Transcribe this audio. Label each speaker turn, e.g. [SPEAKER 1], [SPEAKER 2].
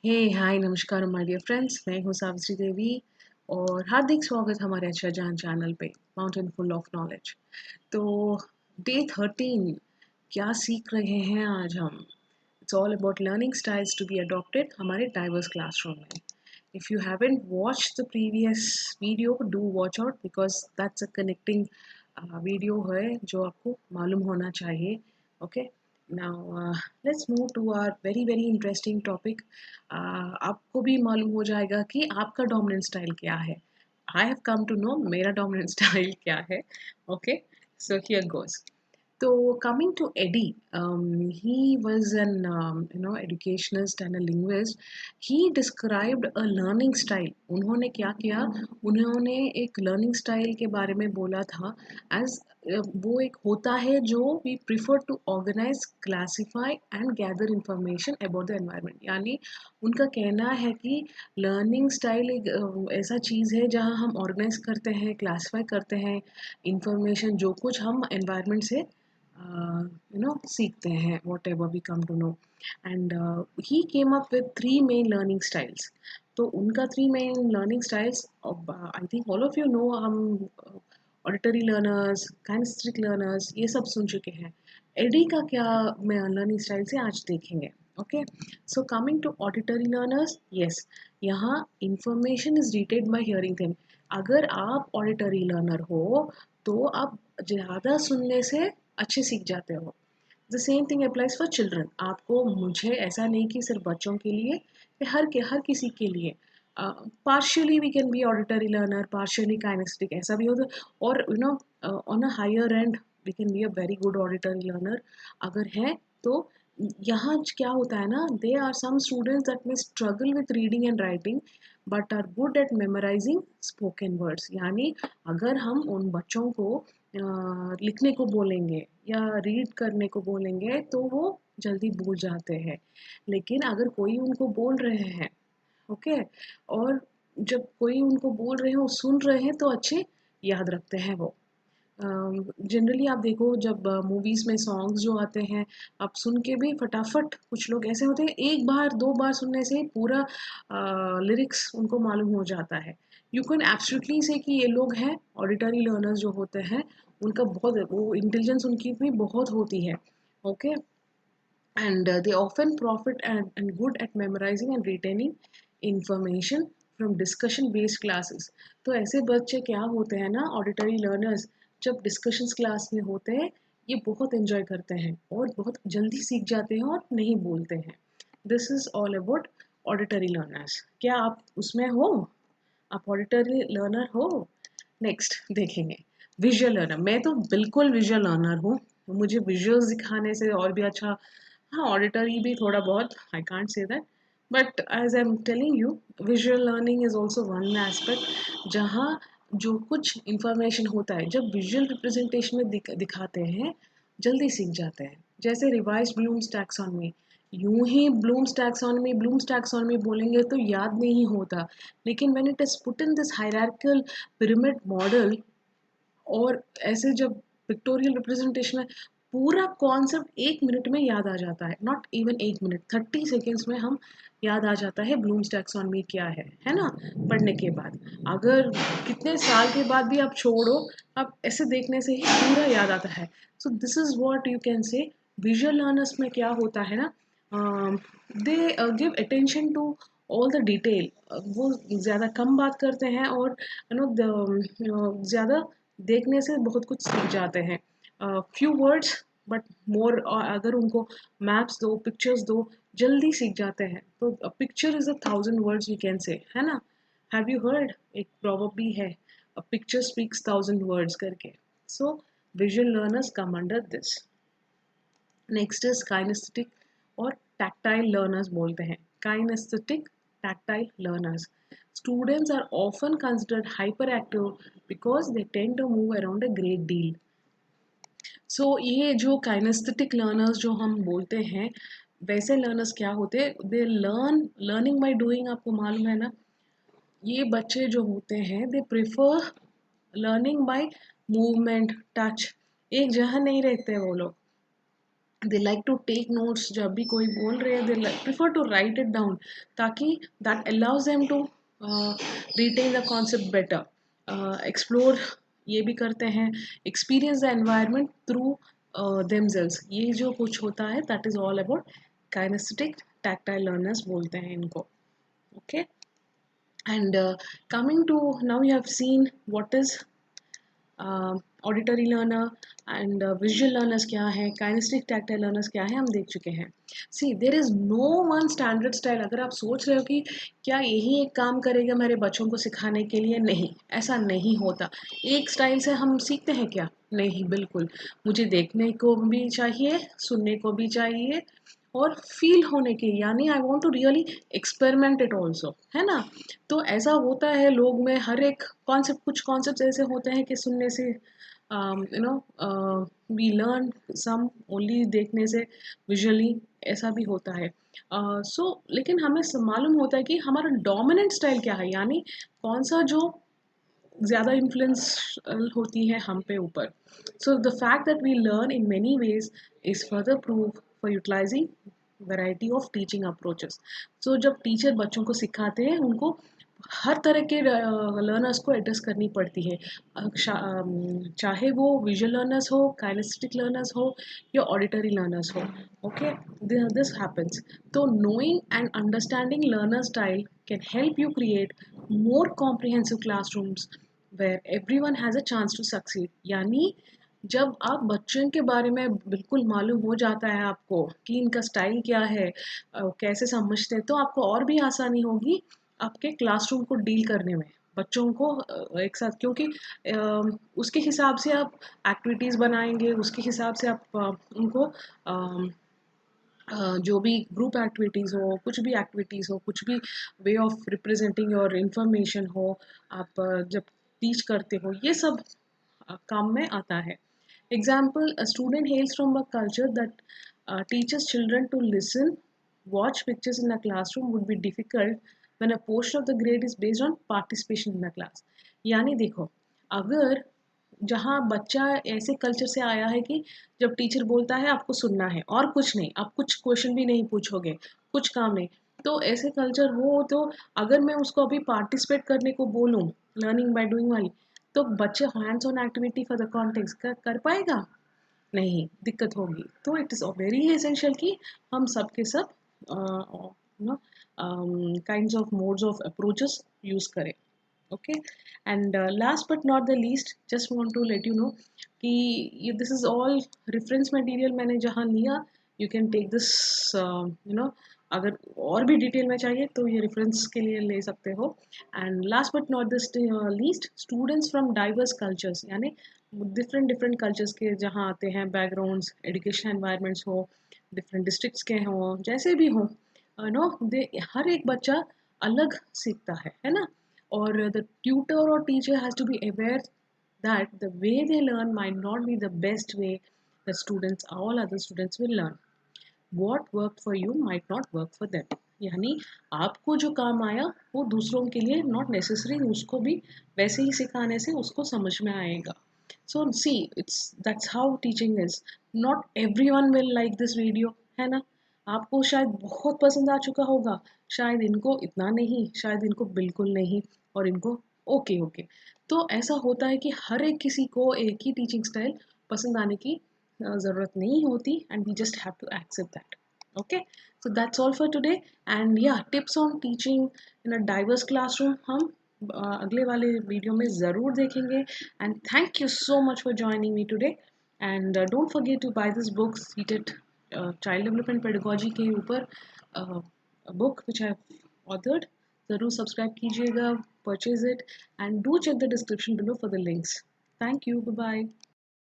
[SPEAKER 1] हे हाय नमस्कार my dear friends, मैं हूँ सावित्री देवी और हार्दिक स्वागत हमारे अच्छा जहान चैनल पे माउंटेन फुल ऑफ नॉलेज। तो डे 13 क्या सीख रहे हैं आज हम? It's all about learning styles to be adopted हमारे डाइवर्स क्लासरूम में। If you haven't watched the previous video do watch out because that's a connecting video है जो आपको मालूम होना चाहिए। Okay, now let's move to our very interesting topic। आपको भी मालूम हो जाएगा कि आपका डोमिनेंट स्टाइल क्या है। I have come to know मेरा डोमिनेंट स्टाइल क्या है। Okay, so here goes. So coming to Eddie, he was an educationist and a linguist. He described a learning style. उन्होंने क्या किया? उन्होंने एक learning style के बारे में बोला था as वो एक होता है जो we prefer to organize, classify and gather information about the environment। यानी उनका कहना है कि लर्निंग स्टाइल एक ऐसा चीज़ है जहाँ हम ऑर्गेनाइज करते हैं, क्लासीफाई करते हैं इंफॉर्मेशन जो कुछ हम एनवायरनमेंट से सीखते हैं whatever we come to know. And he came up with 3 main learning styles. तो उनका 3 main learning styles, I think all of you know. हम ऑडिटरी लर्नर्स, काइनेस्थेटिक लर्नर्स ये सब सुन चुके हैं। एडी का क्या लर्निंग स्टाइल से आज देखेंगे। Okay, so coming to auditory learners, yes, यहाँ information is retained by hearing thing. अगर आप ऑडिटरी लर्नर हो तो आप ज़्यादा सुनने से अच्छे सीख जाते हो। The same thing applies for children. आपको मुझे ऐसा नहीं कि सिर्फ बच्चों के लिए, हर किसी के लिए। Partially we can be auditory learner, partially kinesthetic, ऐसा भी होता। और on a higher end we can be a very good auditory learner अगर है तो। यहाँ क्या होता है ना, they are some students that may struggle with reading and writing but are good at memorising spoken words. यानी अगर हम उन बच्चों को लिखने को बोलेंगे या रीड करने को बोलेंगे तो वो जल्दी भूल जाते हैं। लेकिन अगर कोई उनको बोल रहे हैं, ओके, और जब कोई उनको बोल रहे हो सुन रहे हैं तो अच्छे याद रखते हैं वो। जनरली आप देखो जब मूवीज़ में सॉन्ग्स जो आते हैं, आप सुन के भी फटाफट, कुछ लोग ऐसे होते हैं एक बार दो बार सुनने से पूरा लिरिक्स उनको मालूम हो जाता है। यू कैन एब्सोल्युटली से कि ये लोग हैं ऑडिटरी लर्नर्स जो होते हैं, उनका बहुत वो इंटेलिजेंस उनकी भी बहुत होती है। Okay, and they often profit and good at memorizing and retaining information from discussion based classes। तो ऐसे बच्चे क्या होते हैं ना, ऑडिटरी लर्नर्स, जब डिस्कशंस क्लास में होते हैं ये बहुत एंजॉय करते हैं और बहुत जल्दी सीख जाते हैं और नहीं बोलते हैं। This is all about auditory learners. क्या आप उसमें हो? आप ऑडिटरी लर्नर हो? नेक्स्ट देखेंगे विजुअल लर्नर। मैं तो बिल्कुल विजुअल लर्नर हूँ। मुझे विजुअल्स दिखाने से और भी अच्छा, हाँ ऑडिटरी भी थोड़ा बहुत, I can't say that, but as I am telling you visual learning is also one aspect जहाँ जो कुछ इंफॉर्मेशन होता है जब विजुअल रिप्रेजेंटेशन में दिखाते हैं जल्दी सीख जाते हैं। जैसे रिवाइज ब्लूम्स टैक्सोनॉमी, यूं ही ब्लूम्स टैक्सोनॉमी बोलेंगे तो याद नहीं होता, लेकिन when it is put in this hierarchical pyramid model और ऐसे जब पिक्टोरियल रिप्रेजेंटेशन में पूरा कॉन्सेप्ट 1 मिनट में याद आ जाता है। नॉट इवन 1 मिनट, 30 सेकेंड्स में हम याद आ जाता है ब्लूम्स टैक्सोनॉमी क्या है ना, पढ़ने के बाद। अगर कितने साल के बाद भी आप छोड़ो, आप ऐसे देखने से ही पूरा याद आता है। So this is what you can say visual learners में क्या होता है ना, they give attention to all the detail. वो ज़्यादा कम बात करते हैं और ज़्यादा देखने से बहुत कुछ सीख जाते हैं। फ्यू वर्ड्स बट मोर, अगर उनको मैप्स दो, पिक्चर्स दो, जल्दी सीख जाते हैं। तो picture is 1,000 words we can say, है ना। हैव यू हर्ड, एक प्रॉवर्ब भी है, अ पिक्चर स्पीक्स 1,000 वर्ड्स करके। So visual learners come under this. Next is kinesthetic और टैक्टाइल लर्नर्स बोलते हैं। Kinesthetic, tactile learners, students are often considered hyperactive because they tend to move around a great deal। सो ये जो kinaesthetic learners जो हम बोलते हैं, वैसे लर्नर्स क्या होते हैं, दे लर्निंग बाय डूइंग। आपको मालूम है ना, ये बच्चे जो होते हैं they prefer learning by movement, touch. एक जगह नहीं रहते वो लोग, they like to take notes, जब भी कोई बोल रहे हैं they prefer to write it down, ताकि that allows them to retain the concept better, explore ये भी करते हैं, experience the environment through themselves. ये जो कुछ होता है that is all about kinaesthetic tactile learners बोलते हैं इनको। Okay, and coming to now, you have seen what is auditory learner and visual learners क्या है, काइनेस्टिक टैक्टाइल लर्नर्स क्या है, हम देख चुके हैं। See there is no one standard style. अगर आप सोच रहे हो कि क्या यही एक काम करेगा मेरे बच्चों को सिखाने के लिए, नहीं, ऐसा नहीं होता। एक स्टाइल से हम सीखते हैं क्या? नहीं, बिल्कुल। मुझे देखने को भी चाहिए, सुनने को भी चाहिए, और फील होने के, यानी I want to really experiment it also, है ना। तो ऐसा होता है लोग में, हर एक कॉन्सेप्ट, कुछ कॉन्सेप्ट ऐसे होते हैं कि सुनने से वी लर्न सम ओनली, देखने से विजुअली, ऐसा भी होता है। सो लेकिन हमें मालूम होता है कि हमारा डोमिनेंट स्टाइल क्या है, यानी कौन सा जो ज़्यादा इन्फ्लुएंस होती है हम पे ऊपर। So the fact that we learn in many ways is further proof for utilising variety of teaching approaches. So जब टीचर बच्चों को सिखाते हैं, उनको हर तरह के लर्नर्स को एड्रेस करनी पड़ती है, चाहे वो विजुअल लर्नर्स हो, काइनेस्थेटिक लर्नर्स हो, या ऑडिटरी लर्नर्स हो। Okay, this happens. तो knowing and understanding learner style can help you create more comprehensive classrooms where everyone has a chance to succeed। यानी जब आप बच्चों के बारे में बिल्कुल मालूम हो जाता है आपको कि इनका स्टाइल क्या है, कैसे समझते हैं, तो आपको और भी आसानी होगी आपके क्लासरूम को डील करने में, बच्चों को एक साथ, क्योंकि उसके हिसाब से आप एक्टिविटीज़ बनाएंगे, उसके हिसाब से आप उनको जो भी ग्रुप एक्टिविटीज़ हो, कुछ भी एक्टिविटीज़ हो, कुछ भी way of representing your information हो, आप जब टीच करते हो, ये सब काम में आता है। Example, a student हेल्स from a culture that teaches children to listen, watch pictures in a classroom would be difficult when a portion of the grade is based on participation in the class। यानी देखो, अगर जहाँ बच्चा ऐसे culture से आया है कि जब टीचर बोलता है आपको सुनना है और कुछ नहीं, आप कुछ क्वेश्चन भी नहीं पूछोगे, कुछ काम नहीं, तो ऐसे कल्चर हो, तो अगर मैं उसको अभी पार्टिसिपेट करने को बोलूँ, लर्निंग बाय डूइंग वाली, तो बच्चे hands on activity for the context कर पाएगा? नहीं, दिक्कत होगी। तो इट इज़ वेरी एसेंशियल कि हम सब के सब no kinds of modes of approaches use करें। Okay, and last but not the least, just want to let you know कि ये this is all reference material मैंने जहाँ लिया, you can take this, you know, अगर और भी detail में चाहिए तो ये रेफरेंस के लिए ले सकते हो। And last but not this least, students from diverse cultures, यानी डिफरेंट डिफरेंट कल्चर्स के जहाँ आते हैं बैकग्राउंड्स, एजुकेशन एनवायरनमेंट्स हो, डिफरेंट डिस्ट्रिक्ट्स के हों, जैसे भी हों, नो, दे हर एक बच्चा अलग सीखता है ना। और द ट्यूटर और teacher has to be aware that the way they learn might not be the best way the students, all other students will learn। what worked for you might not work for them। यानी आपको जो काम आया वो दूसरों के लिए not necessary उसको भी वैसे ही सिखाने से उसको समझ में आएगा। So see, it's that's how teaching is. Not everyone will like this video, है ना। आपको शायद बहुत पसंद आ चुका होगा, शायद इनको इतना नहीं, शायद इनको बिल्कुल नहीं, और इनको ओके ओके। तो ऐसा होता है कि हर एक किसी को एक ही टीचिंग स्टाइल पसंद आने की ज़रूरत नहीं होती, and we just have to accept that. Okay, so that's all for today. And या tips on teaching in a diverse classroom हम अगले वाले वीडियो में ज़रूर देखेंगे। And thank you so much for joining me today. And don't forget to buy this book, CTET child development pedagogy के ऊपर book which I authored. ज़रूर subscribe कीजिएगा, purchase it, and do check the description below for the links. Thank you, bye bye.